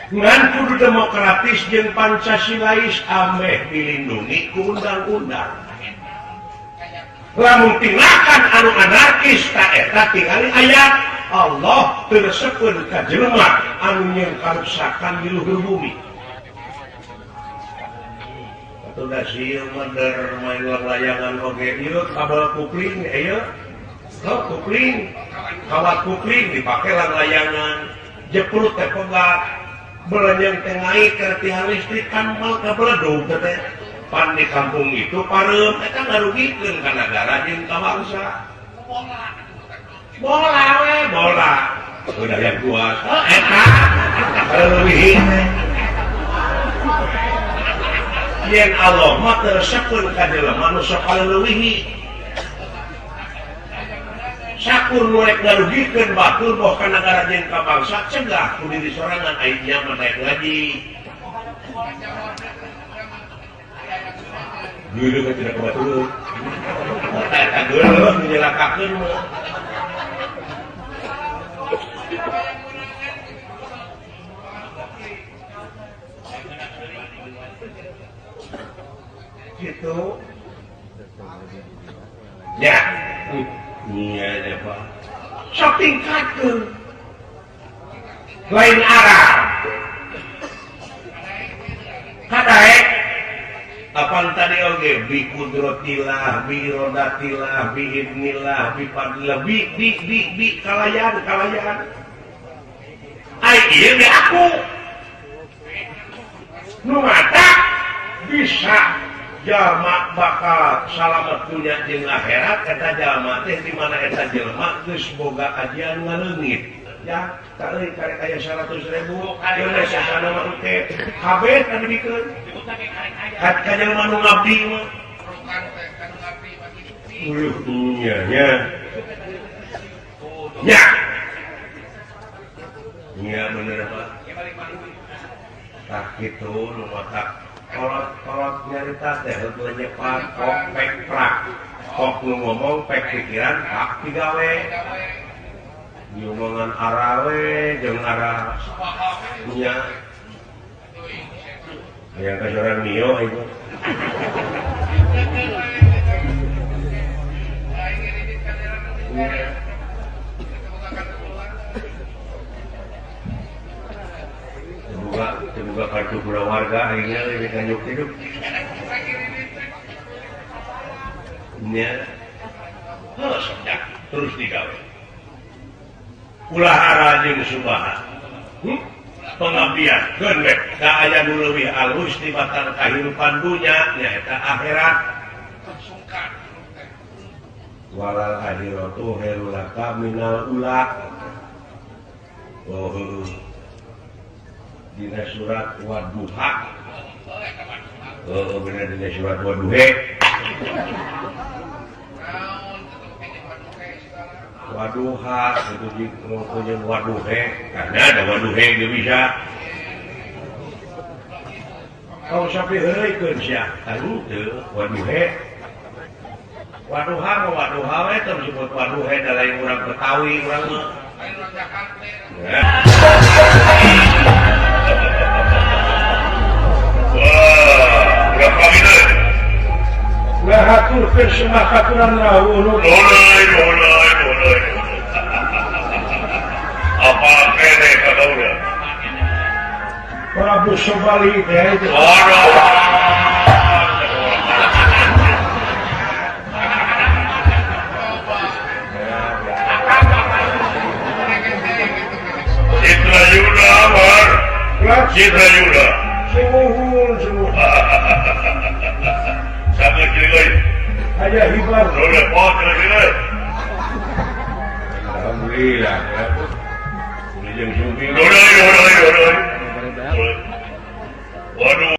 ngan kudu demokratis jeung Pancasilais ameh dilindungi ku undang-undang. Lamun tindakan anu anarkis tak eta tingali ayat Allah tersepun ka jelema anu nyeun karuksakan di luhur bumi. Atuh sieu meuder main layangan oge ieu kabel kupling ieu. Kupling, kawat kupling dipake layangan. Jeprut teh pegat belenjeng teh naik ke tiang listrik kan mal kabeledug teh. Pan di kampung itu pareum eta ngarugikeun ka nagara jeung ka bangsa. Bola. Udah yang kuat. Eta leuwih. Yen Allah mah tersepun ka jelema nu sok leuwih. Sakur nuek ngarugikeun batur boh ka nagara jeung ka bangsa cegah ku diri sorangan aingnya mah daek ngaji. Dulu kan tidak kebetulan. Eta geuleuh nyelakakeun mah. Gitu. Ya. Iya deh Pak. Sok tingkatkeun. Lain arah. Kadaek apaan tadi oge bi kudrotillah bi irodatillah bi idnillah bi fadlillah bi kalayan ai ieu ge aku nu mata bisa jalma bakal salamet dunya jeung akhirat eta jalma teh di mana eta jelema geus boga ajian ngaleungit ya kali karek aya 100.000 Indonesia sana mah teh kabeh kan dibikeun ka jelema nu ngabdi mah nya bener Pak tah kitu nu matak kolot nyarita teh heuh nyepat kok pek prak kok nu ngomong pek pikiran pak digawe diomongan arawe jeung arah nya yang kasoran mio itu buka kartu prawarga akhirnya ini kanyuk hidup nya sejak terus digawe ulah arah jeung subaha pengabdian gendek ka aya nu leuwih alus tibatan kahirupan dunya nyaeta akhirat walal akhiratu khairul laka minal ula dina surat Wadduha bener dina surat Wadduha Wadduha itu punya Wadduha karena ada Wadduha yang bisa kau sampai heureikeun sia anu teu Wadduha Wadduha we teu disebut Wadduha da lain urang Betawi urang mah berapa gitu? Nggak haturkan semua katuran rawuh. Boleh. Apa kene kata udah? Prabu Sobali itu. Citra Yuda, Mar. Citra Yuda. Semua. Sama kira aja hibar. Sudah pot kira. Alhamdulillah. Yang sumping. Sudah. Waduh.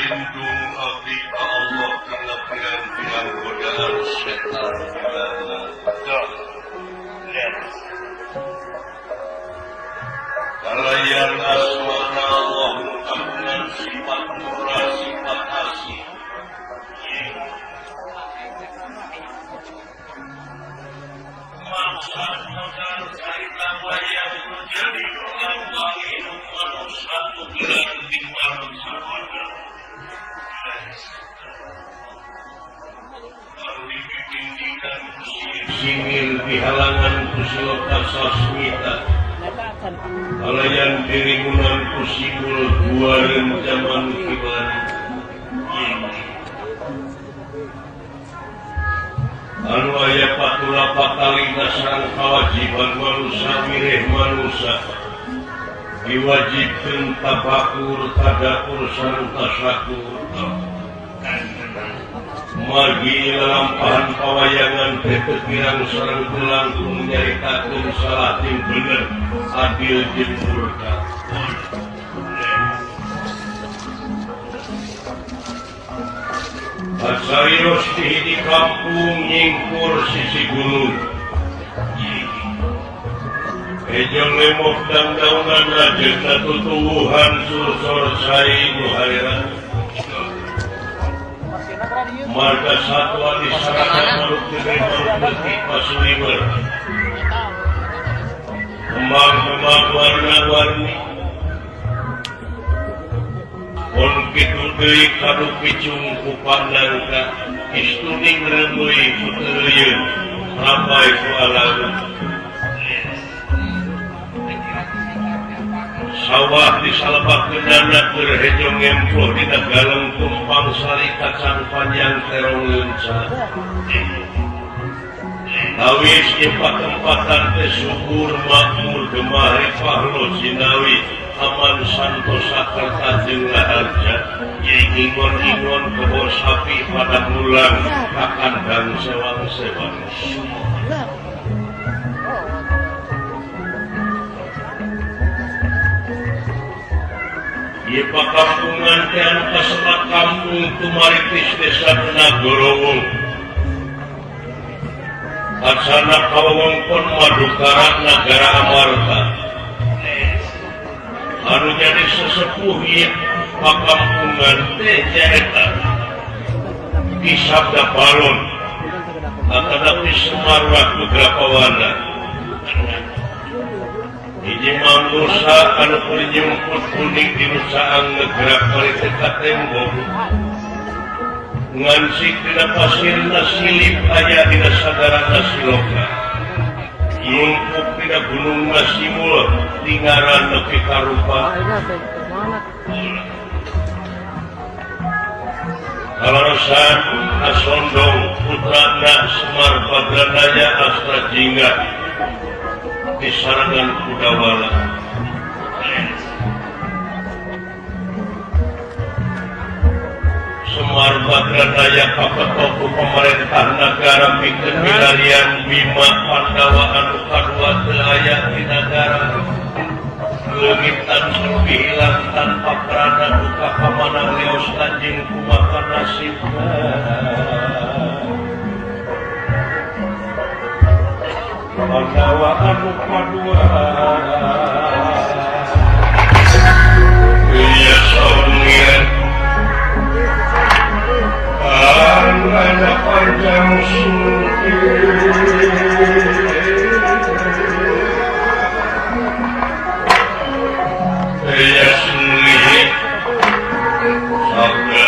lindung abdi ka Allah kana pirang-pirang godaan setan. Kalayan asmana Allah kagungan sifat murah, sifat asih. Maksud modal cerita wayang menjadi orang lain manusia bulan di malam sabana. Lalu dibimbingan singil di halangan kusiloka sasmita. Kalayan dirimunan kusikul buaran zaman kiban. Anu aya patula patali dasar kewajiban manusia milih manusia diwajibkan tabakur tadakur sarta syakur margi lampahan pawayangan kepikiran sareng langkung nyaritakeun salah tim bener adil jeung murka. Asarios di kampung nyingkur sisi gunung. Ejong lemok dan daunan rajin tutuwuhan sursor sai nuhariran. Marga satwa diserahkan makhluk dengan makhluk pasulimer. Kembang-kembang warna-warni. Pon kitu deui kadu picung ku pandangka istuning reumeuy puteureun ramai ku alam. Sawah disalebakeunana keur hejong emploh dina galeng tumpang sari kacang panjang terong leuncah. Awis tempat-tempatan teh subur makmur gemari pahlo sinawi aman santosa kerta jeung raharja ingon-ingon kebor sapi pada mulang kakandang sewang-sewang. Ieu pakampungan teh anu kasebat kampung tumaritis desa Nagorowong. Aksana kawewengkon Madukara Nagara Amarta. Anu jadi sesepuh ieu pakampungan teh nyaeta Ki Sabda Balon atanapi Semar Ratu Drapawana. Hiji Manggusa anu kuring nyumput kuning di nusaang ngegerak balik ka tembok. Ngansik dina pasirna silip aya dina sagarana siloka. Nyumpuk dina gunung Masimul tinggaran nepi ka rupa. Kalarasan Asondong putrana Semar Badranaya Astra Jingga disarangan Kudawala. Semar Badranaya kapetoku pemerintah negara pikeun milarian Bima Pandawa anu kadua teu aya di nagara. Leungitan suruh hilang tanpa kerana duka kamanang leos anjing kumaha nasibna. Pandawa anu kadua iya songian ada panjang sukir iya sulit sabda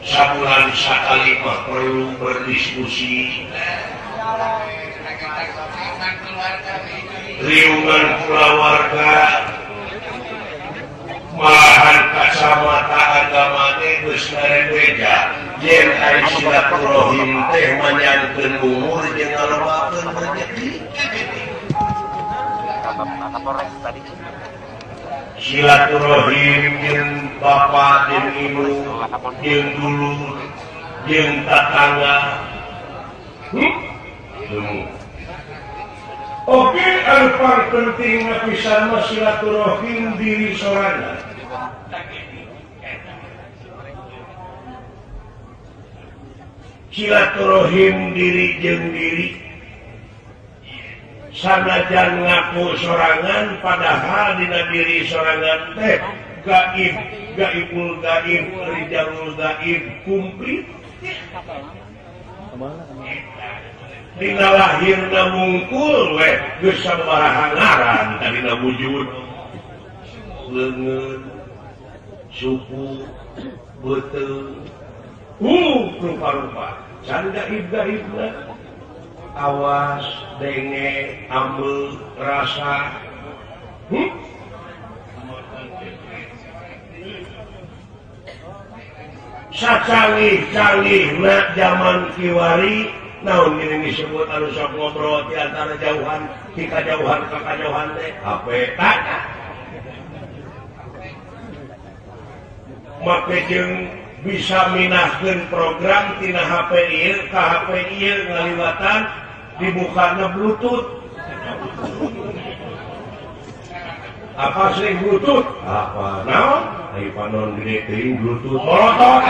Sabulan sakali mah perlu berdiskusi. Riungan keluarga, malahan kacamata agama teh geus ngarebeja. Yen aya silaturahim teh manyankeun umur jeung ngalobakeun rezeki. Silaturahim jeung bapa jeung ibu jeung dulur jeung tetangga. Oke, anu paling penting pisan mah silaturahim diri sorangan. Silaturahim diri jeung diri. Sanajan ngaku sorangan padahal dina diri sorangan teh gaib, gaibul gaib, rijalul gaib kumplit. Dina lahirna mungkul we geus sabaraha ngaran tadina wujud. Leungeun, suku, beuteung. Rupa-rupa. Can gaib-gaibna. Awas, denge, ambel, rasa. Sacanggih-canggih na zaman kiwari, naon gini disebut anu sok ngobrol di antara jauhan, di kajauhan ke kajauhan teh, HP tanya. Make jeung bisa minahkeun program tina HP ieu ka HP ieu ngaliwatan dibukana Bluetooth. Apa sih Bluetooth? Apa naon? Ai panon gede teuing Bluetooth molotot.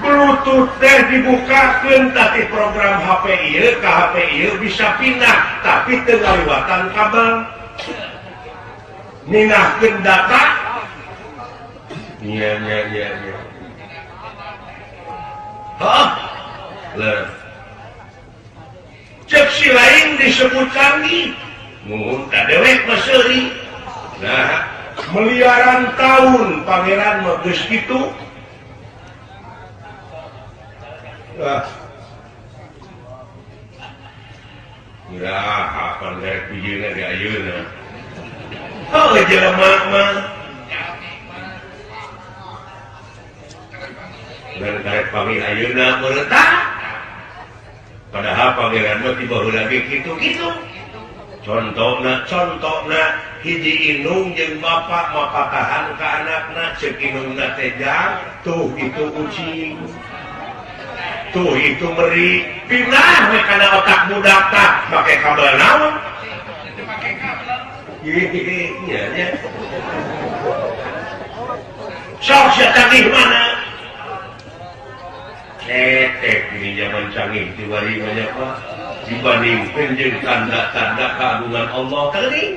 Bluetooth teh dibukakeun tapi program HP ieu ka HP ieu bisa pindah tapi teu ngaliwatan kabel. Ninahkeun data. Iya. Hah? Lah. Cek si lain disebut canggih. Mun kadewek mah seuri. Nah, miliaran tahun pangeran mah geus kitu. Ya, apa dari pijeuna di ayeuna. Oh, jelema mah. panggil ayeuna meretak padahal pangeran mah tiba lagi gitu-gitu contohna hiji indung jeung bapak mapatahan ke anakna ceuk indungna teh jang tuh itu ucing tuh itu meri pindah we kana otak budak tah make kabel naon iya nya sok sia canggih mana ini zaman canggih diwari banyak Pak dibandingkan jeung tanda-tanda keagungan Allah teuing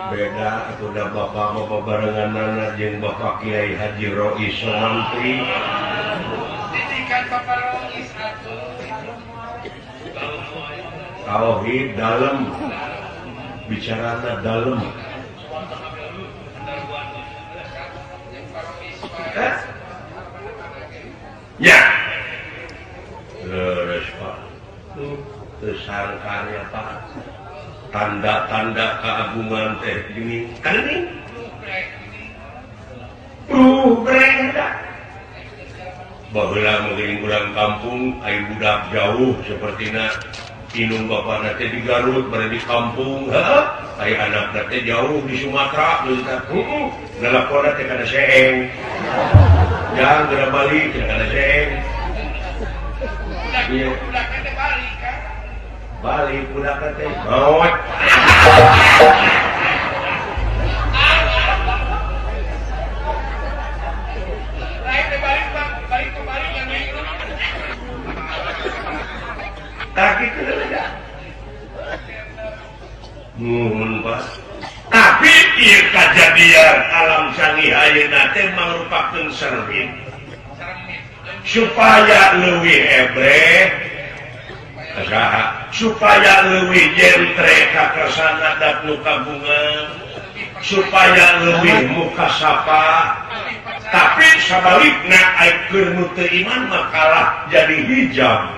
beda atuh da bapak bapak barenganna jeung Bapak Kiai Haji Rois Mantri didikan Bapak Rois atuh tauhid dalam bicarana dalam ya leres Pak tersangkanya Pak tanda-tanda keagungan teh gini kan ini breng baheula meuring urang kampung aya budak jauh sapertina inung bapana teh di Garut bade di kampung aya anakna teh jauh di Sumatera nelponna teh kana seeng jang geura balik kana seeng ieu budakna teh balik kan balik budakna teh baot lain teh balik kembali yang itu kaki kerja Pak tapi ieu kejadian alam canggih ayeuna teh mangrupakeun cermin supaya leuwih ebreh supaya leuwih jentre ka kersana dat nu kagungan supaya leuwih mukasapa tapi sabalikna ayeuna nu teu iman mah kalah jadi hijab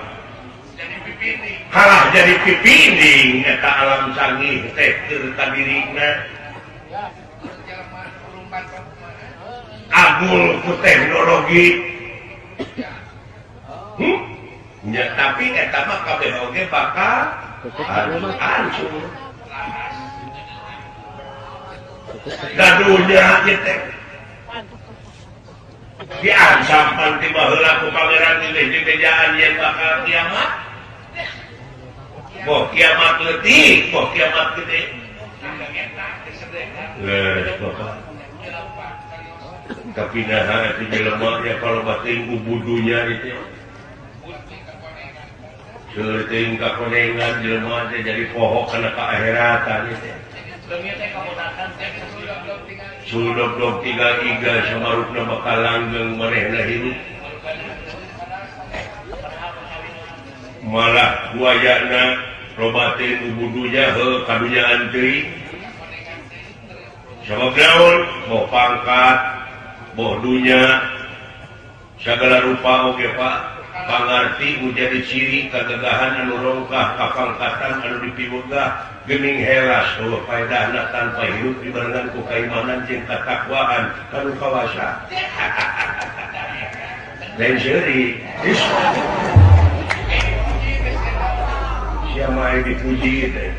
kalah jadi pipinding eta alam canggih teh keur ka dirina agul ku teknologi nya tapi eta mah kabeh oge bakal hancur gaduhnya teh diancam pan ti baheula ku pangeran di bejaan yen bakal kiamat boh kiamat leutik boh kiamat gede leres Bapak kapinaha itu jelema ya kalau batin ubudunya itu seuting kakonengan jelema teh jadi pohok kana kaakheratan itu suluk-dok tiga iga samarupna bakal langgeng manehna hirup malah buayana lobatin ubudunya kadunya antri sabab naon boh pangkat boh dunya segala rupa oge Pak pangarti menjadi ciri kegagahan anu rongkah kapangkatan anu dipiwegah geuning helas bahwa faedahna tanpa hirup dibarengan ku kaimanan jeung katakwaan kanu kawasa lain seuri siapa yang dipuji teh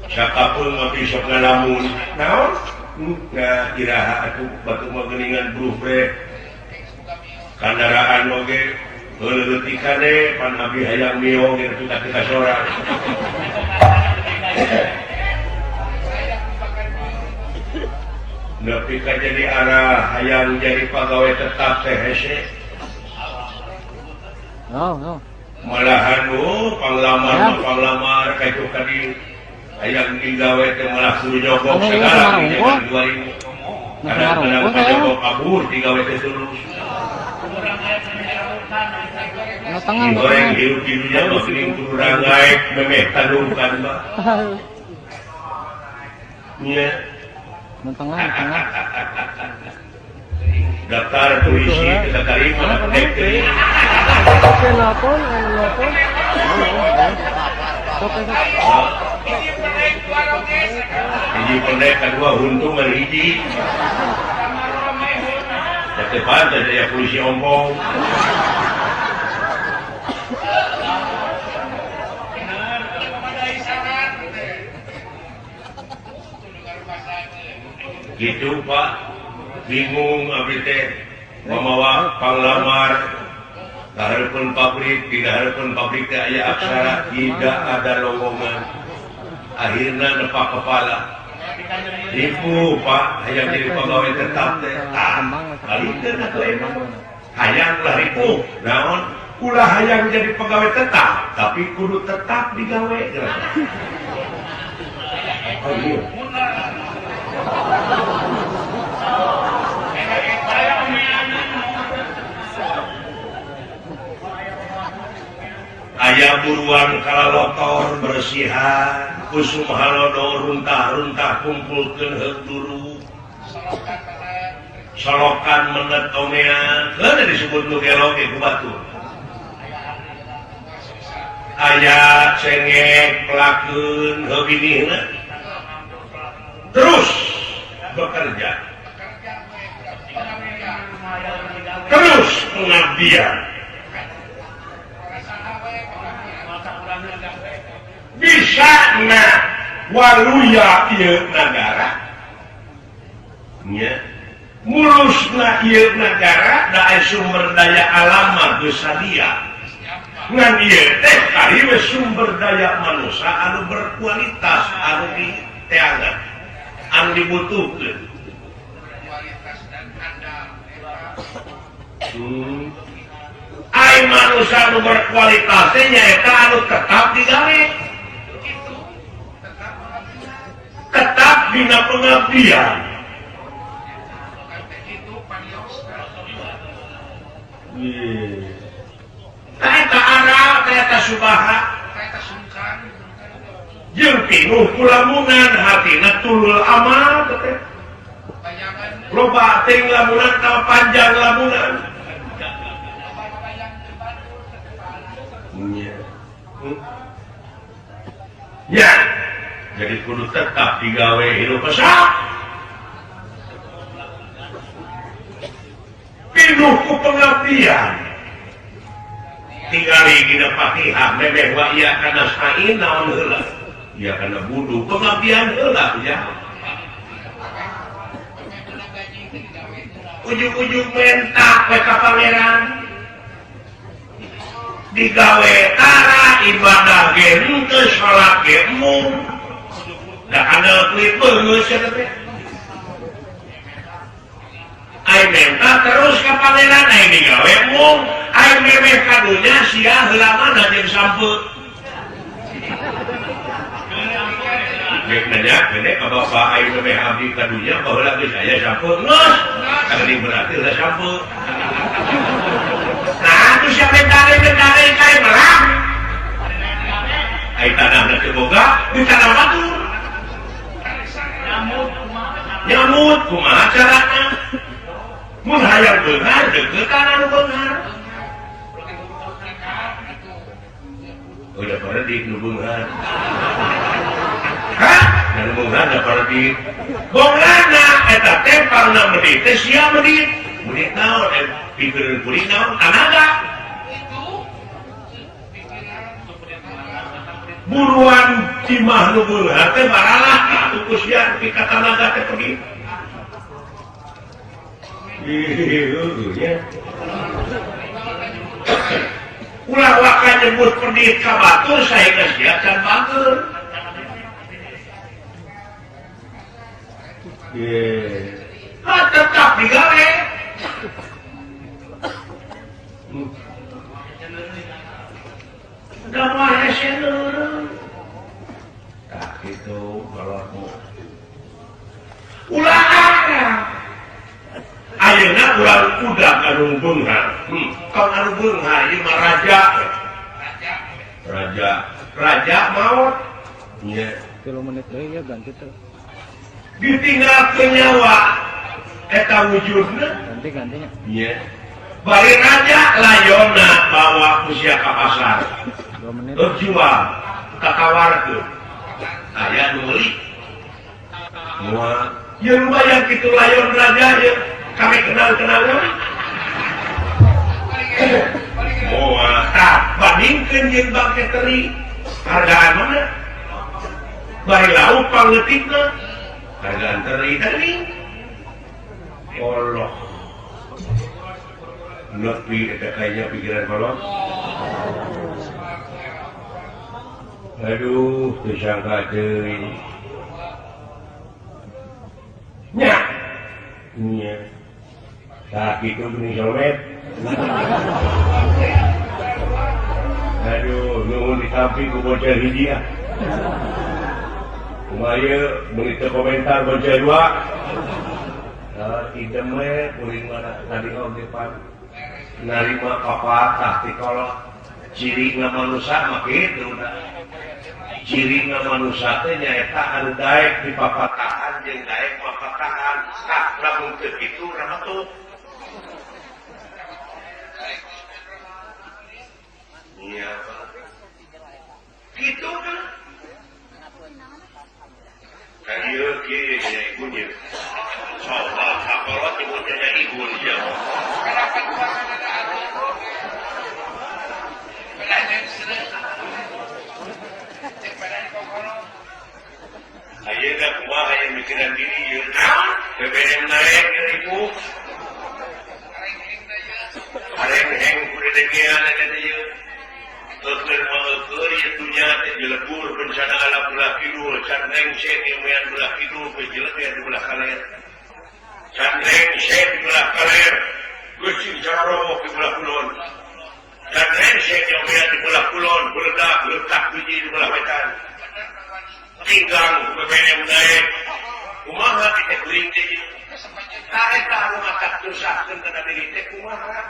siapapun mati sok ngalamun naon nggak iraha atuh batu mah geuningan bruh bre kendaraan oge leutik kade pan abi hayang mio gitu kita sorang nepi ka jadi arah hayang jadi pegawai tetap teh hese malahan panglamar kayak itu tadi ayam digawe teh malah suruh nyogok sekarang jangan 2000 kadang-kadang nyogok kabur digawe teh terus goreng hirup-hirunya masukin kurang gaek memeh tanungkan Mbak iya daftar tuisi kita terima hiji pendek kedua untung dan hiji depan saja polisi ompong gitu Pak bingung abdi teh mamawa panglamar hareupeun pabrik tidak hareupeun pabrik teh aya aksara tidak ada lowongan akhirna nepak kepala ibu Pak hayang jadi pegawai tetap teh alikeun atuh emang hayang lah itu naon ulah hayang jadi pegawai tetap tapi kudu tetap digawe aya buruan kalalotor bersihan kusum halodo runtah-runtah kumpulkeun heuduru solokan mendet omean keun disebut nu geloge ku batur aya cengek pelakeun heubininna terus bekerja terus pengabdian bisa na waluya ieu nagara nya mulusna ieu nagara da sumber daya alam geus sadia ngan ieu teh kari sumber daya manusia anu berkualitas anu diteangan anu dibutuhkeun ai manusia anu berkualitas teh nyaeta anu tetap digawe tetap dina pengabdian kaeta ara kaeta subaha jeung pinuh kulamunan hatina tulul amal teh loba teh lamunan ka panjang lamunan ya jadi kudu tetap digawe hidup pesak pinuh ku pengabdian tinggali dina Fatihah memeh wa iya kana sain naon heula iya kana budu pengabdian heula ya ujug-ujug mentak we ka pangeran digawe tara ibadah ge henteu salat ge mung da ada kuit beungeus teh ai menta terus ka pangeran ai digawe mung ai memeh kadunya sia heula mana jeung sampeu geus nanya gede ka bapak ai memeh abdi kadunya baheula geus aya sampeu geus kali berarti udah sampeu nah itu siapa dare kai melang ai tanahna teu boga di tanah batur nyamut kumaha carana mun hayang beunghar deukeut anu beunghar udah pada di nu beunghar hah nu beunghar da pada di bonglana eta teh parna medit teh sia medit medit naon pikeun kuring naon tanaga buruan cimah nu beunghar teh baralah atuh ku sia pika tanaga teh pergi ulah waka nyebut pedit ka batur saenggeus sia can bageun tetap digawe udah mah eseneureun tah kitu kalau ulah ada ayeuna urang udag anu beunghar kaon anu beunghar ieu mah raja maot nya 3 menit deui ya ganti teh ditinggalkeun nyawa eta wujudna ganti-gantinya nya bari raja layonna bawa ku sia ka pasar 2 menit jual tatawarkeun aya nu meuli moal yang bayang gitu layon raja ya kami kenal-kenal moal tak bandingkeun jeung bangke teri hargaan mana bae lauk pangeutitna hargaan teri Allah nepi eta kayaknya pikiran kolot aduh disangka deui nya nya tak itu gini somet aduh nuhun ditampi ku bocah hijiah kumaya menita komentar bocah dua idem we kuring mana tadi depan narima papatah ti kolot ciri manusia mah kitu ciri manusia teh nyaeta anu daek di papatahan jeung daek papatahan tah lamun teu kitu naha tuh iya kitu kan kan ieu kieu nya ibunya coba sakolot ibunya ibunya ayeuna kumaha aya mikiran diri ieu BBM naik ieu areng heng kudu degean eta ieu teukeun mangeukeun ieu dunya teh jelebur bencana alam belah kidul candeng set ilmuan belah kidul bejelek di belah kaler candeng set di belah kaler geucing cararok di belah kulon candeng set ilmuan di belah kulon beledak letak biji di belah wetan tinggang BBM naik kumaha kita kuring teh eta anu matak dosakeun kana diri teh kumaha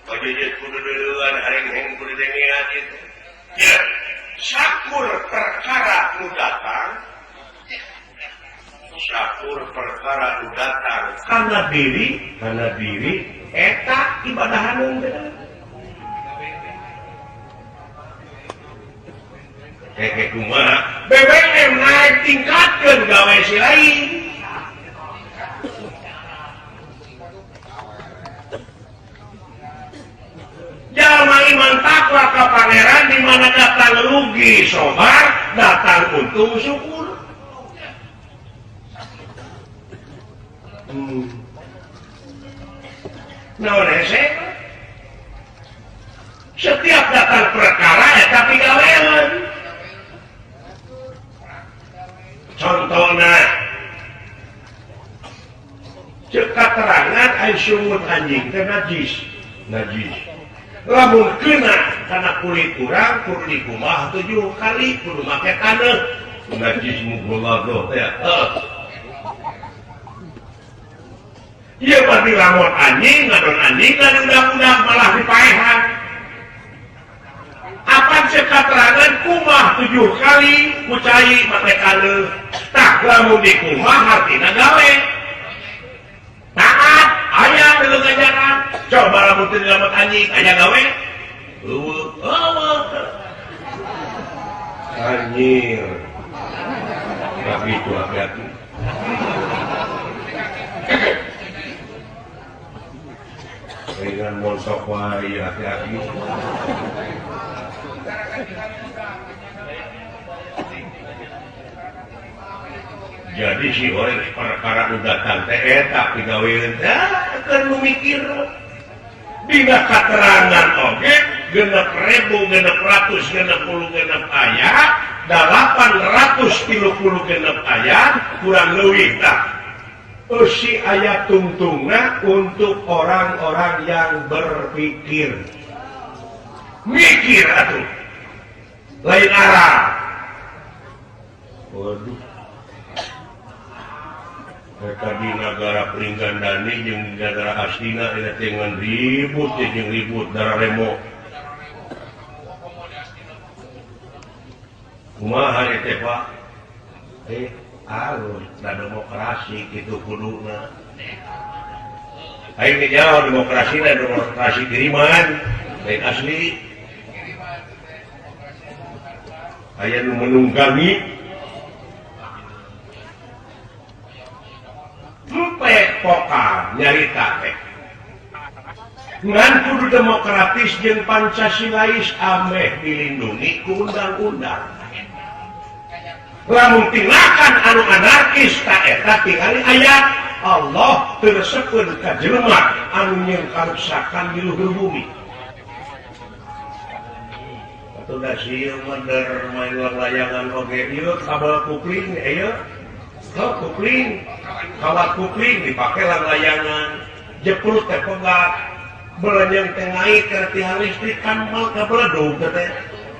pajejet kudu deueuan areng heng kudu dengean kitu ya sakur perkara nu datang sakur perkara nu datang kana diri eta ibadahaneun teh kayak kumaha BBM naik tingkatkeun gawe si lain jalma iman takwa ka pangeran di mana datang rugi sobar datang untung syukur naon hese setiap datang perkara ya tapi gawean contohna cek katerangan ai sungut anjing teh najis lamun kena karena kulit urang kudu dikumah 7 kali kudu make taneuh najis mugulago teh ieu berarti lamun anjing ngadon anjing kan udah malah dipaehan apa cek katerangan kumah 7 kali kucai make taneuh tah lamun dikumah artina gawe taat aya deuleu ngajaran coba lamun teu dilamet anjing aya gawe anjir tapi itu hati-hati dengan montok wae hati-hati jadi si orang perkara nu datang teh eta pigaweun teh keur nu mikir dina katerangan oge 6.660 ayat 836 ayat kurang leuwih tah si ayat tungtungna untuk orang-orang yang berpikir mikir atuh lain arah waduh mereka di negara Pringgandani jeung negara Astina eta dengan ribut jeung ribut darah remo kumaha teh Pak alus da demokrasi kitu kuduna aing jauh demokrasi kiriman lain asli aya nu menunggangi empek pokal nyarita teh ngan kudu demokratis jeung Pancasilais ameh dilindungi ku undang-undang. Lamun tindakan anu anarkis tak eta tingali ayat Allah tersepeun ka jelema anu nyieun karuksakan di luhur bumi. Atuh da sieun meunder main layangan oge ieu kabel kupling ieu. Kupling kawat kupling dipake layangan jeprut teh pegat belenyeng teh naik ke tiang listrik kan mal kabeledug teh.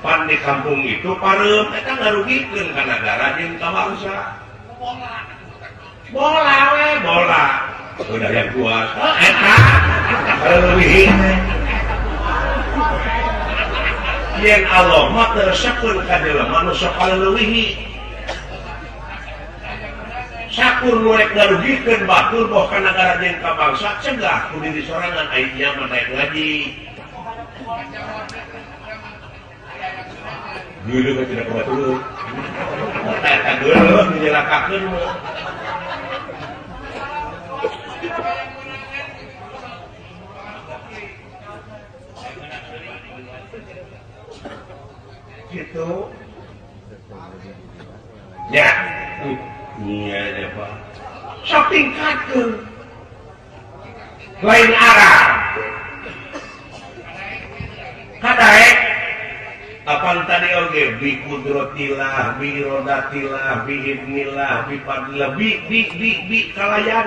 Pan di kampung itu parem eta ngarugikeun ka negara jeung ka bangsa. Bola. Udah yang puas. Eta leuwih. Yen Allah mah tersepeun ka jelema nu sok leuwih. Sakur nu rek ngarugikeun batur boh ka negara jeung ka bangsa cegah ku diri sorangan ayeuna mah daek ngaji. Dulu kan tidak kebetulan. Eta dulu menjelakakeun mah. Gitu. Ya. Iya ya Pak. Sok tingkatkeun. Lain arah. Kadaek apaan tadi oge bi kudrotillah bi rodatillah bi idnillah bi fadlillah bi kalayan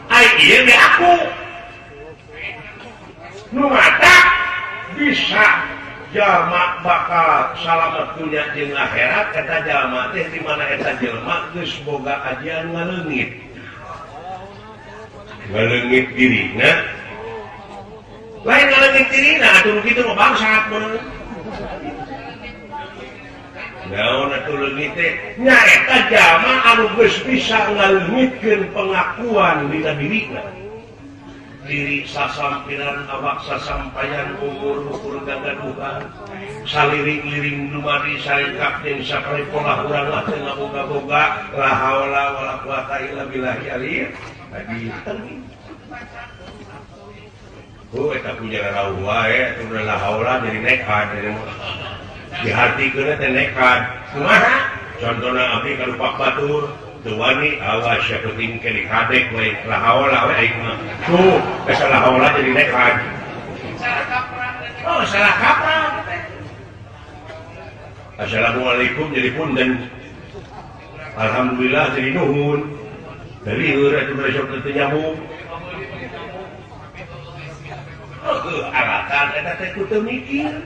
ai ieu ge aku nu mata bisa jalma bakal salamet dunya jeung akhirat eta jalma teh di mana eta jelema geus boga ajian ngaleungit dirina lain ngaleungit dirina atuh kitu mah bangsat bener. Naon atuh leungit teh nyaeta jalma anu geus bisa ngaleungitkeun pengakuan dina dirina. Diri sasampiran awak sasampayan umur gagaduhan saliring-liring dumadi saringkap jeung sakali pola urang lah teu ngaboga-boga la haula wala quwata illa billahi aliyy azim. Eta punya rauh wae, itu udah haula jadi nekat. Dihartikeun teh nekat. Kumaha? Contohna abdi ka Pak Batur, teu wani awas saeuting ke dikadek we, la haula we aing mah. Tuh, salah haula jadi nekat. Oh, salah kaprah. Assalamualaikum jadi punten. Alhamdulillah jadi nuhun. Dari heur atuh besok teu nyambung. Aratan eta teh kudu mikir.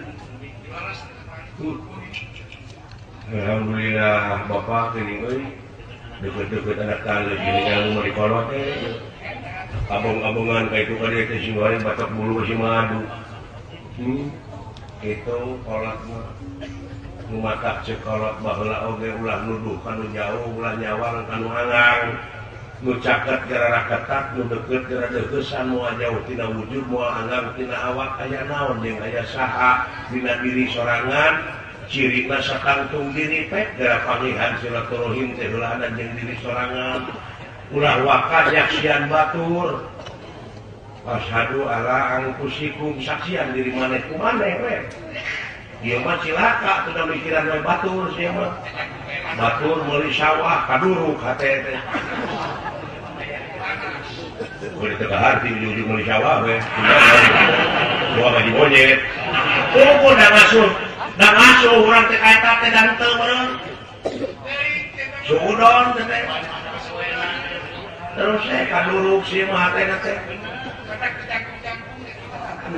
Alhamdulillah Bapak geuning euy. Deukeut-deukeut anak tangga gini anu mari kolot teh. Abong-abongan ka itu kade teh sing goreng batok bulu si madu. Kitu kolot mah. Nu matak ceuk kolot baheula oge ulah nuduh kanu jauh, ulah nyawang kanu hangang. Nu caket gara ketat, nu deukeut gara deukesan, moal jauh tina wujud, moal anggang tina awak aya naon jeung aya saha dina diri sorangan, cirina sakangtung diri pek gara pangihan silaturahim teh heulahan jeung diri sorangan. Ulah wakad nyaksian batur. Asyhadu alla anfusikum saksian diri maneh ku maneh we. Ieu mah cilaka teu mikiran we batur sia mah. Batur meuli sawah kaduruk hate teh. Boleh teka hati ujung-ujung meuli sawah we. Dua gaji monyet. Kumpul da ngasuh urang teh kaeta teh dan teu meureun. Suudon teh. Terus kaduruk sia mah hatena teh.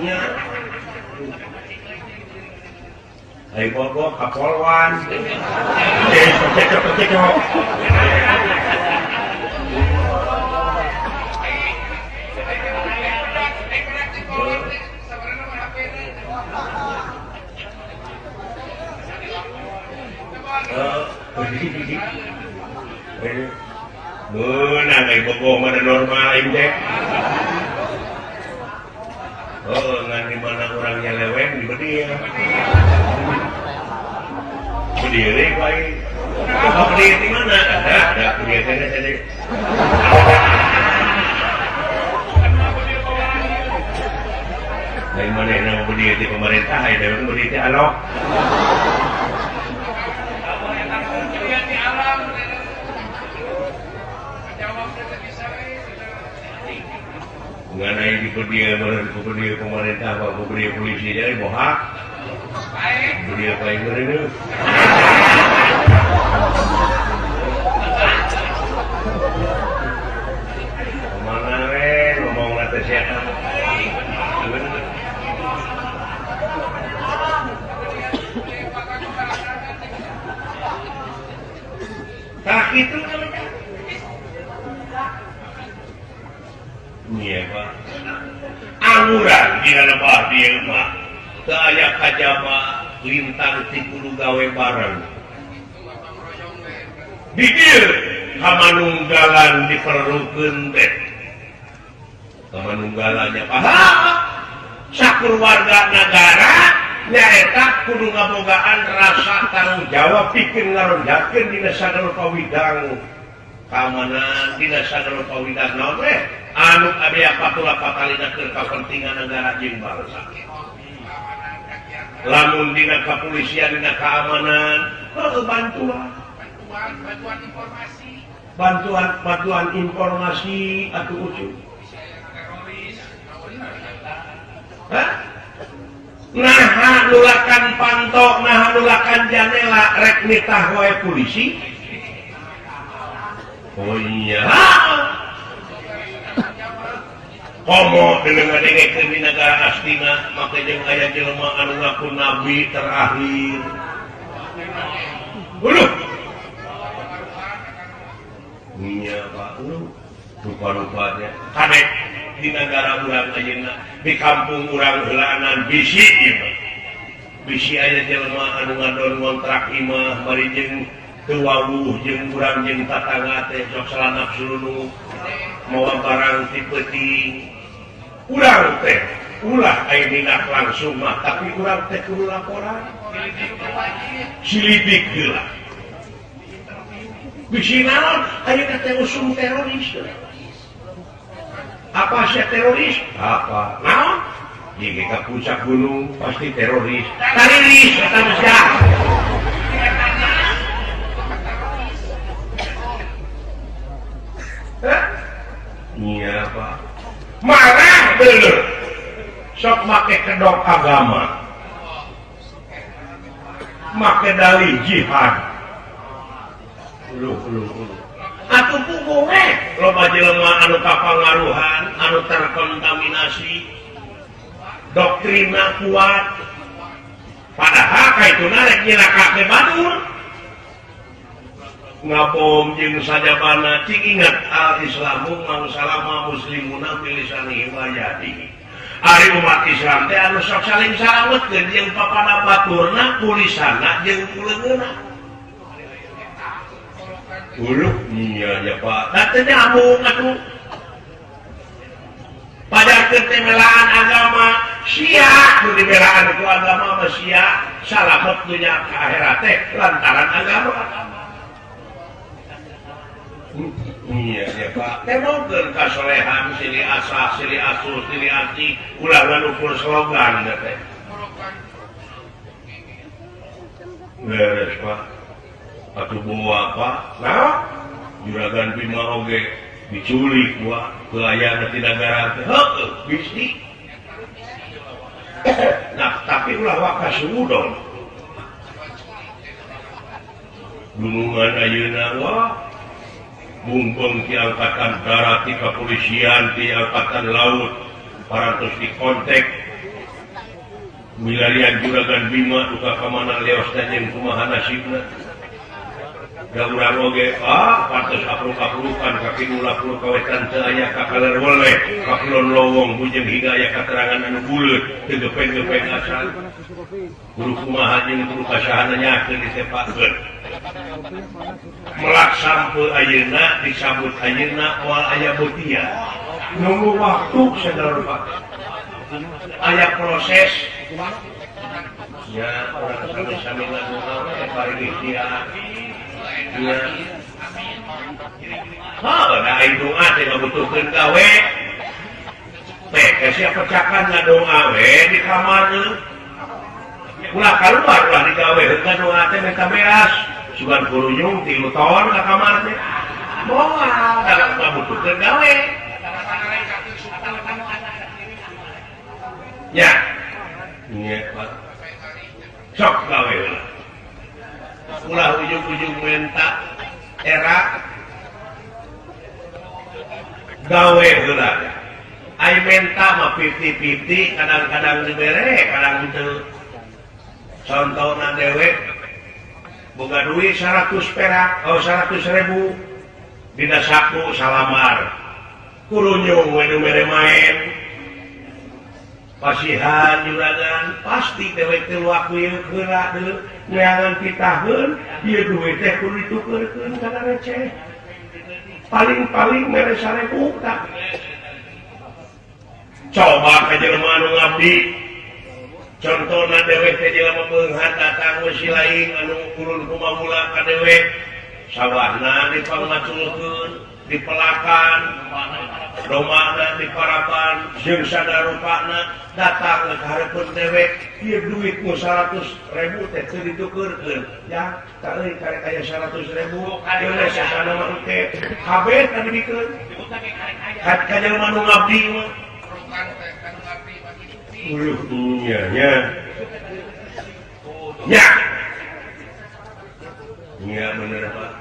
Nya. Ai bogo kapolwan. Cekok. Beunang ai bogo mah normal aing teh. Oh, mana berdiri di pemerintah ada berdiri di alok mengenai di berdiri pemerintah apa berdiri polisi jadi bohak berdiri apa yang berdiri kemana ngomong nanti siapa tak itu iya Pak anguran di dalam dia mah saya kajama lintang tikulu gawe bareng dikir kamanunggalan diperlukeun teh kamanunggalannya paham sakur warga negara nyaeta kudu ngabogaan rasa tanggung jawab pikeun ngaronjakeun dina sagala pawidang keamanan dina sagala pawidang naon teh anu aya patula patalina keur kapentingan negara jeung bangsa lamun dina kapolisian dina keamanan bantuan informasi atuh ucup nah nulakan pantok nah nulakan janela rek nitah wae polisi oh iya komo dengan ngadengkeun di negara astina make jeung aya jelema anu ngaku nabi terakhir uluh iya Pak uluh rupa-rupanya kadek di negara urang ayeuna di kampung urang heulaanan bisi ieu bisi aya jelema anu ngadon ngontrak imah bari jeung teu wawuh jeung urang jeung tatangga teh sok salah nafsu nu moal barang ti peuting urang teh ulah aya minat langsung mah tapi urang teh kudu laporan silidik heula bisi naon aya teh usum teroris apa sih teroris? Apa? Naon? Jika ke puncak gunung pasti teroris. Tariris kata mesja. Iya Pak. Marah bener. Sok make kedok agama. Make dalih jihad. Uluh. Atuh puguhe loba jelema anu kapangaruhan anu terkontaminasi doktrina kuat padahal kaituna rek nyilakake batur ngabom jeung sajabana cing ingat al-islamu man salama muslimuna bilisanihi wa yadihi ari umat Islam teh anu sok saling salametkeun jeung papada baturna kulisanna jeung kuleungeunna uluh iya ya Pak datenya amung atuh pajarkeun teh melaan agama sia nu dibelaan ku agama mah sia salamet dunya ka akhirat teh lantaran agama iya ya Pak tenongkeun kasolehan silih asah silih asuh silih ati ulah nganukur slogan teh beres Pak atuh bawa Pak nah juragan Bima oge diculik gua kelayaan di negara teh heuh bisi nah tapi ulah wakasudon gunungan ayeuna wah bumbeng ti angkatan darat ti kepolisian ti angkatan laut parantos di kontek milarian juragan Bima duka kamana leos teh jeung kumaha nasibna da urang oge pantes apruk-aprukan kaki nulak-uluk kawetan teu aya kakaler woleh kakulon lowong bujeng hingga aya katerangan anu buleut teu gepeng-gepeng asal kudu kumaha jeung kudu kasahana nyakeun disepakeun melak sampeu ayeuna disambut ayeuna moal aya beutia nunggu waktu saudara Pak aya proses ya urang sami-sami ngadunaon bari ikhtiar iya. Nah, itu ada yang membutuhkan gawe. siapa pecakan doa di kamar ulah keluar ulah digawe doa teh minta beas sugan kuruyung 3 tahun ke kamarnya moal dalam ngabutuhkeun gawe ya iya Pak sok gawe ulah ujung-ujung minta era gawe heula ai minta mah 50-50 kadang-kadang dibere kadang henteu contohna dewe boga duit 100 perak 100.000 dina saku salamar kurunyung we nu mere main pasihan juragan pasti dewek teh luakeun heula deui neangan pitaheun ieu duit teh kudu ditukeurkeun kana receh paling mere 1.000 tak coba ka jelema anu ngabdi contohna dewek teh jelema beunghar datang we silaing anu ulun kumamula ka dewek sawahna dipangmaculkeun dipelakan domana diparapan jeung sadarupana datang ka hareupeun dewek ieu duitmu 100.000 teh teu ditukeurkeun ya tah euy karek aya 100.000 geus sasana mah teh kabeh tadi dikeun ka jelema nu ngabdi mah nya bener Pak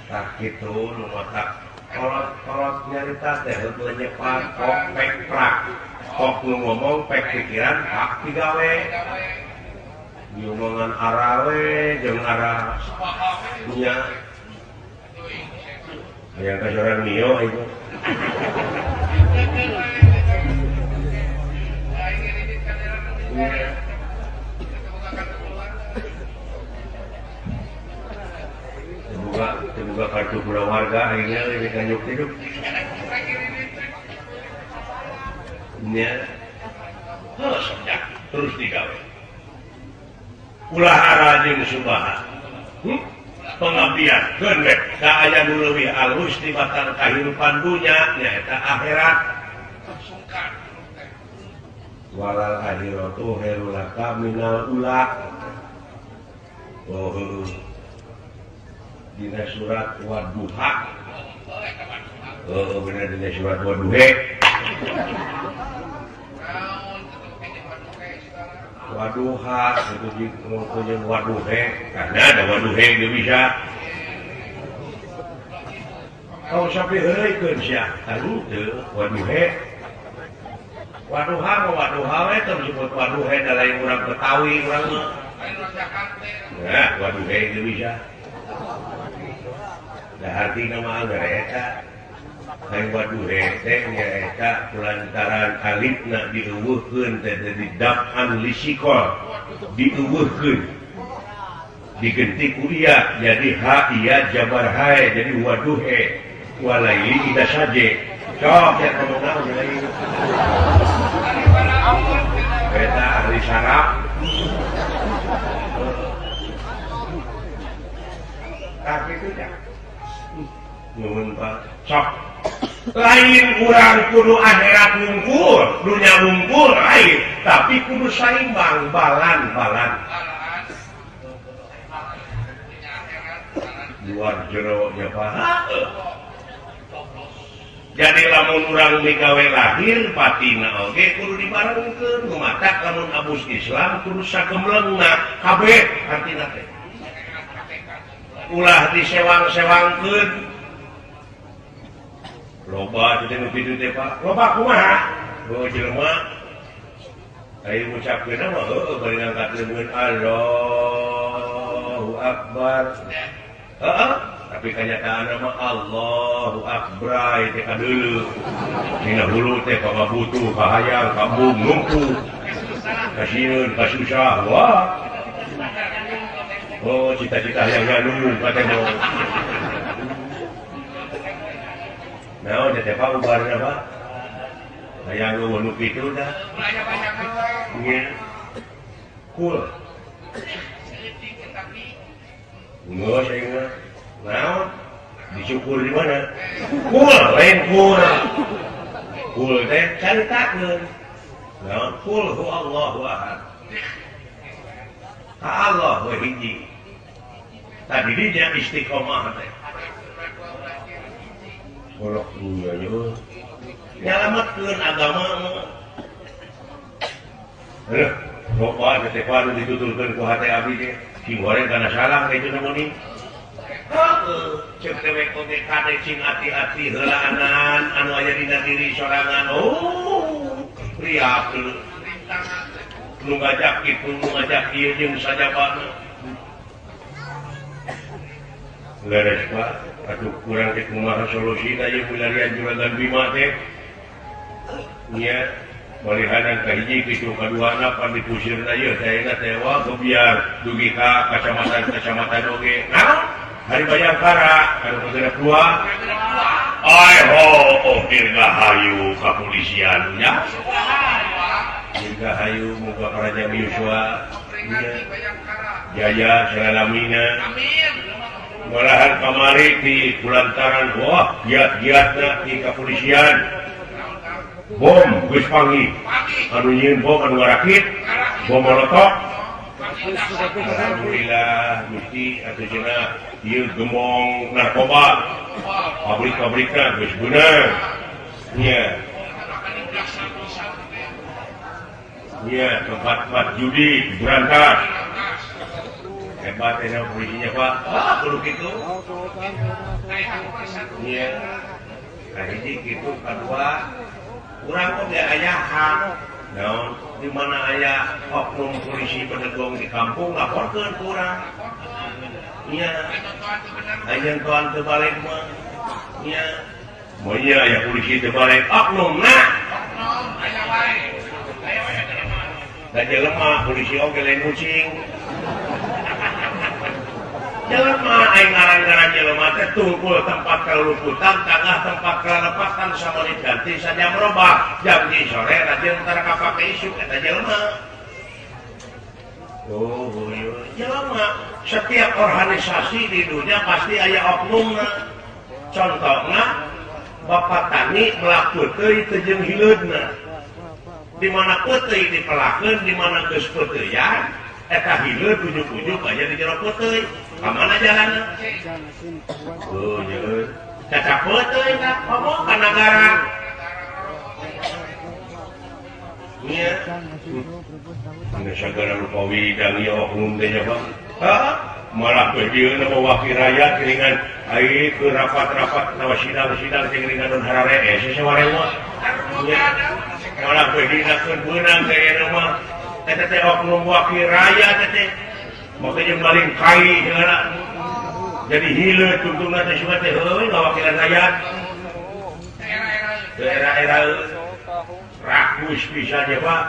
tak gitu nu matak kolot nyarita teh heuh nyepat kok pek prak kok nu ngomong pek pikiran pak digawe ngomongan arawe jeung arah nya yang kasoran mio itu Terbuka kartu prawarga akhirnya ini kanyuk hidup nya terus digawe ulah arajeng subaha pengabdian geundek ka aya nu leuwih alus di batar kahirupan dunya nyaeta akhirat walal akhiratu khairul laka minal ula dina surat Wadduha bener dina surat Wadduha Wadduha itu jeung Wadduha karena ada Wadduha geus bisa kalau sampai heureuykeun sia anu teu Wadduha Wadduha we teu disebut Wadduha da lain urang Betawi urang mah nah Wadduha geus bisa arti nama anggar eta lain Wadduha teh nyaeta kulantaran alifna dieuweuhkeun teh jadi daf'an lisikol dieuweuhkeun digenti ku iya jadi ha iya jabar hae jadi Wadduha walaili ida saje sok ya kamu naon lain eta ahli saraf tapi itu ya nuhun Pak sok lain urang kudu akhirat wungkul dunya wungkul lain tapi kudu saimbang balan luar jero nya Pak jadi lamun urang migawe lahir patina oge kudu dibarengkeun gumatak lamun abus Islam kudu sagemlengna kabeh artina teh ulah disewang-sewangkeun loba teh nu kitu teh Pak loba kumaha bae jelema aya ngucapkeun mah heueuh bari ngangkatkeun Allahu Akbar tapi kenyataan mah Allahu Akbar teh kadeuleu dina hulu teh ka butuh ka hayang ka ngumpu kasieun ka susah wah oh cita-cita yang nganu katanya nah udah teh Pak ubarna Pak hayang nu kitu dah nya cool nggak saya naon dicukur di mana cool lain cool full teh caritakeun naon full hu Allahu ahad ka Allah we hiji tadi dia istiqomah teh golok dunya nya nyalametkeun agama loba teh padu ditutulkeun ku hate abdi teh cing goreng kana salah itu namanya cek tewek oge kade cing hati-hati heulaanan anu aya dina diri sorangan priap nu ngajak kitu nu ngajak ieu jeung sajabana leres Pak atuh kurang teh kumaha solusina ieu milarian juragan Bima teh nya balihanan ka hiji kitu kaduana pan dipusirna ieu teh teh wah biar dugi ka kacamatan oge naon hari Bayangkara anu negara dua ai ho dirgahayu kapolisian nya dirgahayu muga Raja Yuswa jaya salamina malahan kamari di kulantaran wah giat-giatna di kapolisian bom geus panggih anu nyieun bom anu ngarakit bom molotov alhamdulillah Gusti atuh cenah ieu gemong narkoba pabrik-pabrikna geus beunang nya nya tempat-tempat judi berantas hebat ya polisinya Pak kudu kitu nya hiji kitu kadua urang oge aya hak naon di mana aya oknum polisi penegong di kampung laporkeun ku urang nya ayeuna tuan teu balik mah nya moal nya aya polisi teu balik oknumna aya wae da jelema polisi oge lain kucing jelema aing ngaran-ngaran jelema teh tungkul tempat kaluluputan tangah tempat kalepatan samanit ganti saja merubah jam di sore rajin tara kapake isu eta jelema jelema setiap organisasi di dunia pasti aya oknumna contohna Bapak Tani melaku teuy teu jeung hileudna di mana peuteui dipelakeun di mana geus peuteyan eta hileud ujuk-ujuk aya di jero peuteui ka mana jalanna nya caca peuteui tah ngomong ka nagara nya anu sagala rupa widang ieu oknum teh nya Pak malah peujeun mewakil rakyat geuningan ai ke rapat-rapat nawa sidang-sidang teh geuningan non harare sesuare mah malah peujeun beunang teh anu mah eta teh oknum wakil rakyat teh makanya maling kai heula jadi hileud tuntungna teh suka teh heuh ngawakilan rakyat era-era rakus bisa nya Pak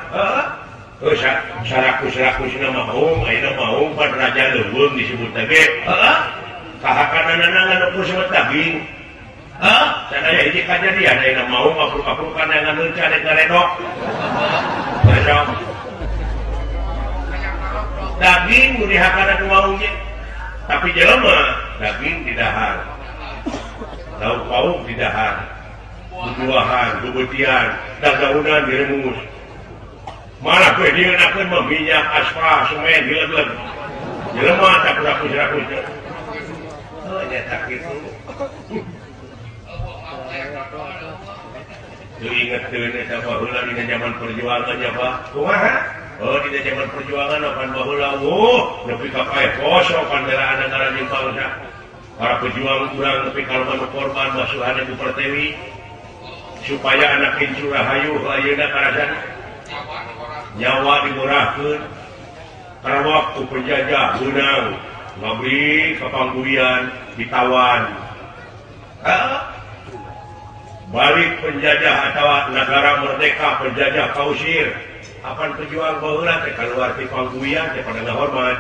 sarakus-rakusna mahung ayeuna mahung pan raja leuweung disebut teh heeh kahakanana nganu sebut daging sadaya hiji kajadian ayeuna mahung apruk-aprukan yang nganu cadek garedok garedok daging nu dihakana ku mahung ge tapi jelema daging di dahar lauk pauk di dahar bubuahan bebetian dadaunan diremus malah gue dienakeun mah minyak aspal semen hileud jelema tak rakus-rakus nya tak kitu teu ingetkeun eta baheula dina zaman perjuangan nya Pak kumaha dina zaman perjuangan pan baheula nepi ka kae poso pan belaan negara jeung bangsa para pejuang urang nepi ka manu korban basuhan Ibu Pertiwi supaya anak Incu Rahayu ayeuna karajan nyawa dimurahkeun karena waktu penjajah menang ngabri kapangguian ditawan balik penjajah atau negara merdeka penjajah kausir apan pejuang baheula teh kaluar ti pangguian teh pada ngahormat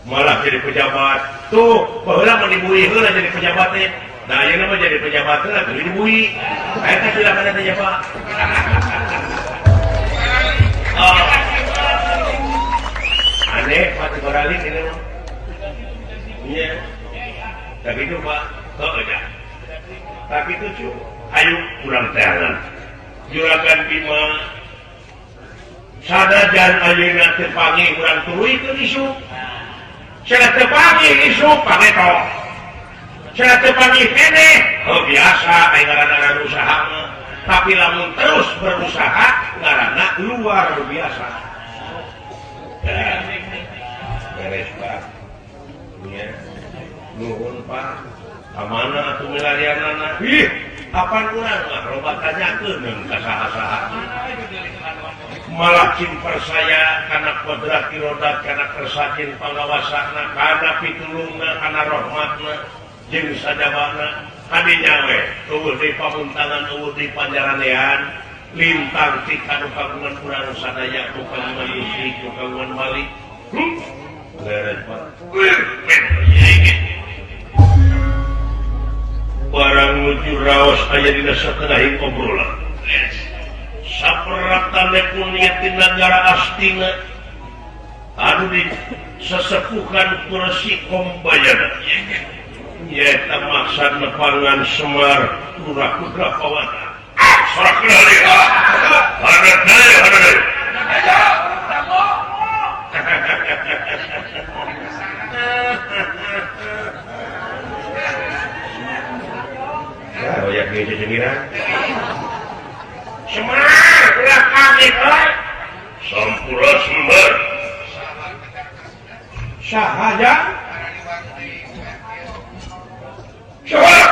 malah jadi pejabat tuh baheula mah dibui heula jadi pejabat teh nah ayeuna mah jadi pejabat heula teu dibui eta silakan teh Pak aneh mati beralih ini mah iya tapi itu Pak ya tapi itu ayo kurang teangan Juragan Bima sadajan ayeuna teu panggih urang turuykeun isu cenah teu panggih isu pageto cenah teu panggih keneh biasa aya ngaranna usaha tapi lamun terus berusaha ngaranna luar biasa beres Pak ya nuhun Pak amana atuh milarianana apaan urang mah loba tanyakeun ka saha-saha malah percaya kana kodrat irodat kana kersajin pangawasana kana pitulungna kana rahmatna jeung sajabana kadinya we eueuh di pamuntangan eueuh di panjaranean lintang ti kanu kagungan urang sadaya ku kagungan musik ku kagungan malik leres Pak barang nuju raos aya dina satengahing obrolan saperaptane kuliah di negara astina anu disesepuhan kurasi kombayana nyaeta maksad nepangan Semar Lurah Kudrapawana sorak lali hadat daya oh ya geus jengiran Semar ulah kami euy sampura Semar sahaja Semar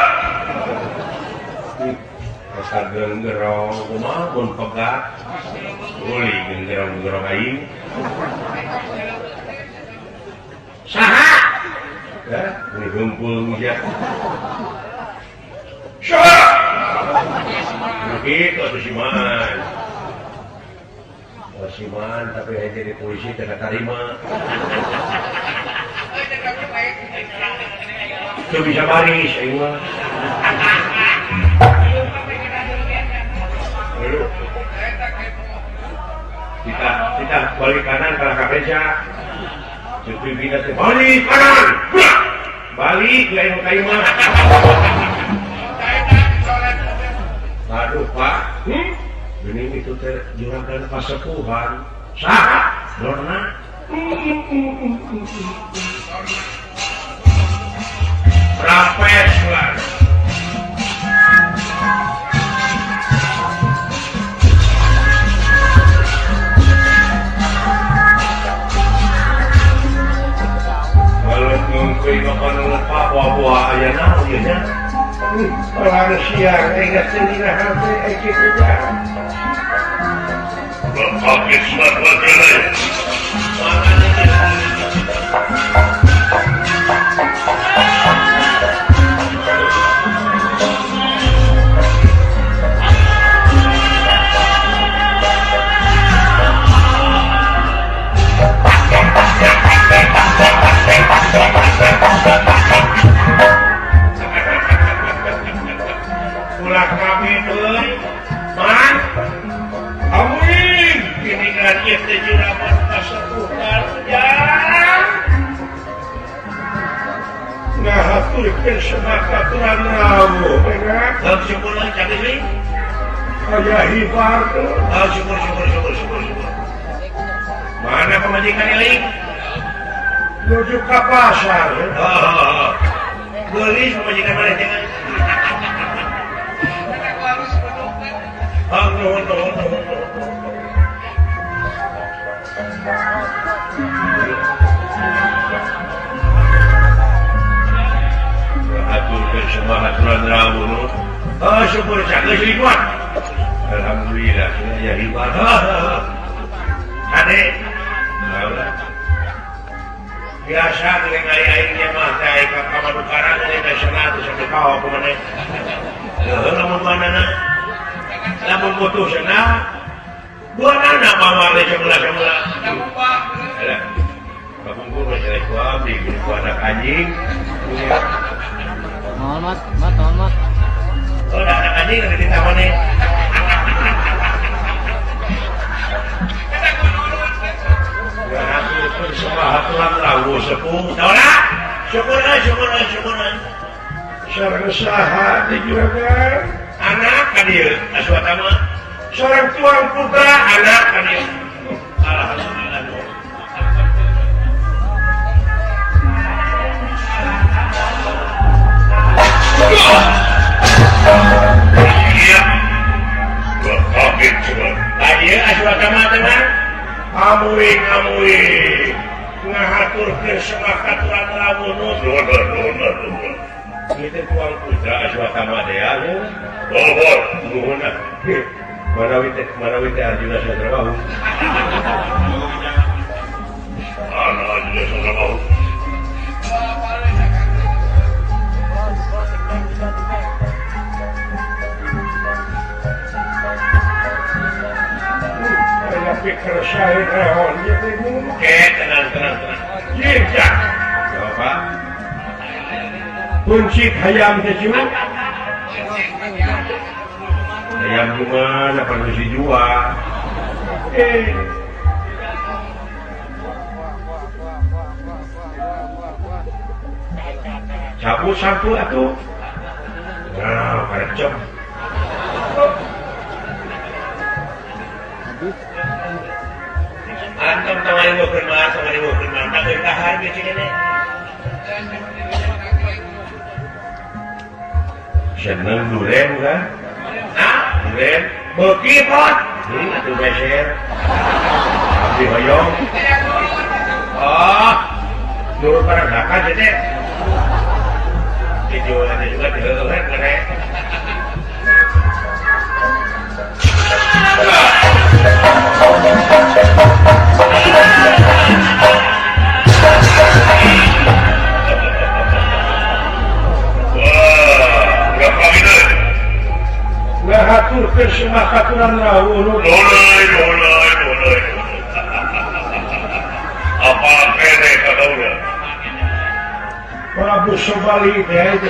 rasa geungerong kumaha mun pegat uli geungerong aing saha ya ini gumpul ya Syah! Begitu tuh Siman. Oh Siman, tapi hanya jadi polisi tidak terima. Itu bisa baris, ayo mah. Kita balik kanan kalau kabeja. Jadi kita balik kanan. Balik, lain kaimah. Aduh Pak, ini itu teh juragan pasepuhan, saha, Dorna, rapes lah. Kalau mungkin makan lupa buah-buah ayah nahu ya. Orang siang, enggak sendiri hati, kita jalan. Bapak Ismat Wadralai. Ulah kami euy, man. Amin. Kini ngajieu teh juragan pasepuhan ya. Ngahaturkeun semakaturan rawuh, bener. Sok syukur lah jadi deui. Aya hibar tuh. Ah syukur. Mana pemajikan euy? Nuju ka pasar. Gelis pemajikan mana jangan. Aturkeun semua aturan rawuh. Syukur geus liwat. Alhamdulillah ya hibar. Ade. Biasa dengan aing-aingnya mah teh ka pamadukaran ini nasional teh sampai kau ke mana. Lamun manana lamun putusna dua anak mama le sebelah alah babungkur masih ada suami itu anak anjing mat oh anak anjing ada di taman nih ya aku semua haturan rawuh sepuh tauna syukur sareng saha di juragan anak ka dieu aswata mah seorang tuang putra anak kan ya. Alhamdulillah. Iya. Gua kaget coba. Tadi aswatama teman. Amuing ngahaturkeun semakaturan rawuh Itu tuang putra aswatama dea. Oh, nuhun. Manawi teh Arjuna Sadrabahu. Arjuna Sadrabahu. Pikir syahid rehon. Oke, tenang. Jinjak. Bapak. Kunci hayam teh ayam gimana perlu dijual sapu atuh nah karecep antum tawari bukeun mah tak kahar ge cenah seneng duren kan duren beuki pot atuh beser abdi hoyong dulu barang dakan teh dijual juga diheueuh kene ngahaturkeun semakaturan rawuh apa kene kadaula Prabu Sobali teh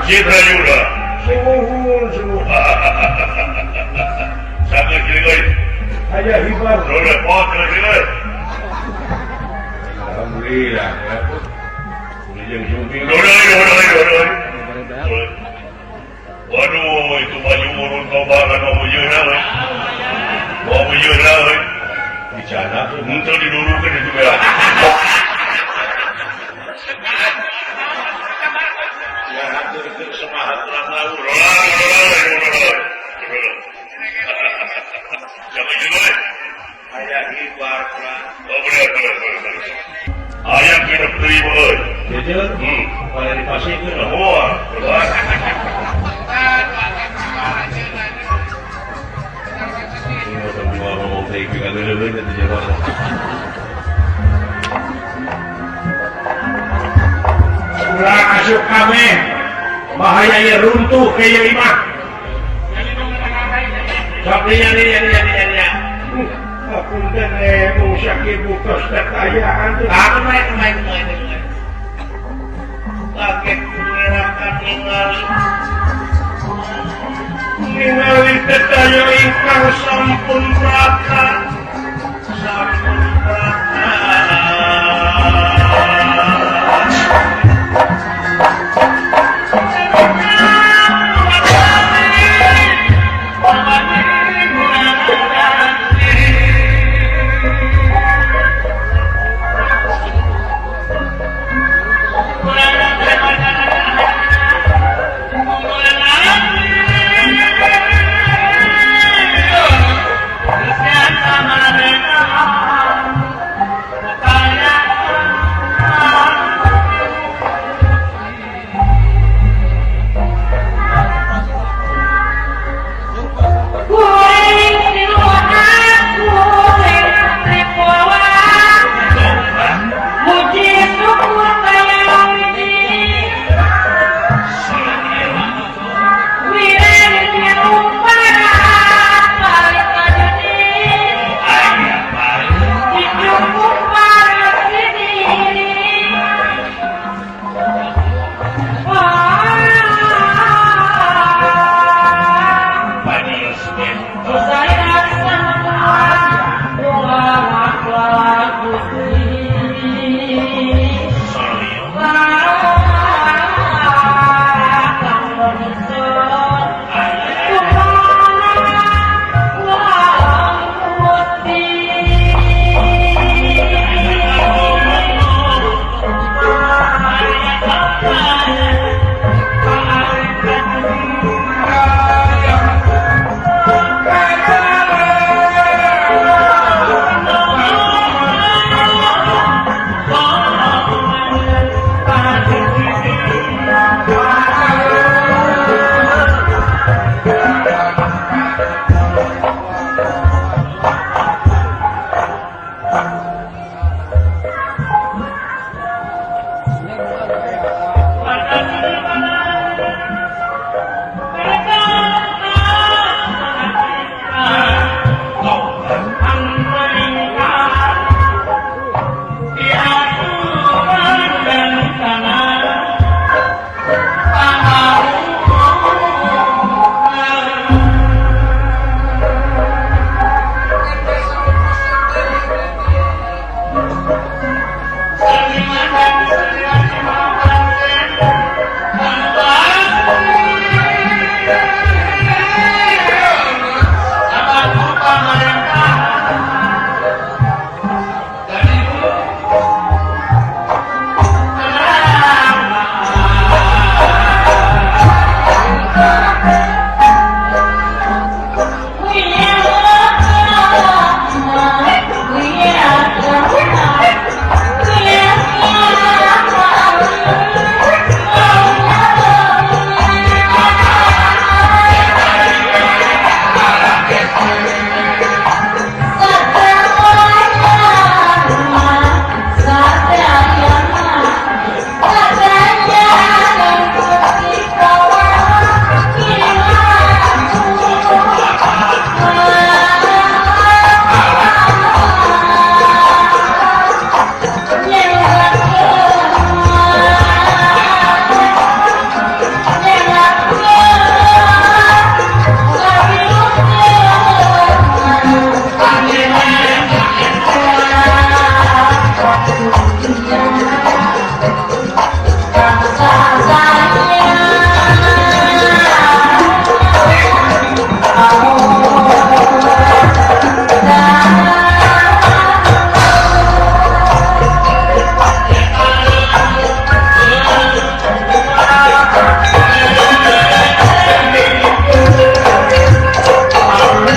Citrayuda sumuhun sangat gila aya hibar roda pot gila alhamdulillah ya jeung jumpi roda waduh itu baju urun tobakan mau yeuna we dicana muncul didurukeun itu bela ayam kena beli boy jadi pada dipasih itu keluar ulah asup kami bahaya runtuh kayak imah sabrinya nih aku mau sakit bukas kekayaan aku main kaget mengirakan ningali tetaya ingkang sampun raka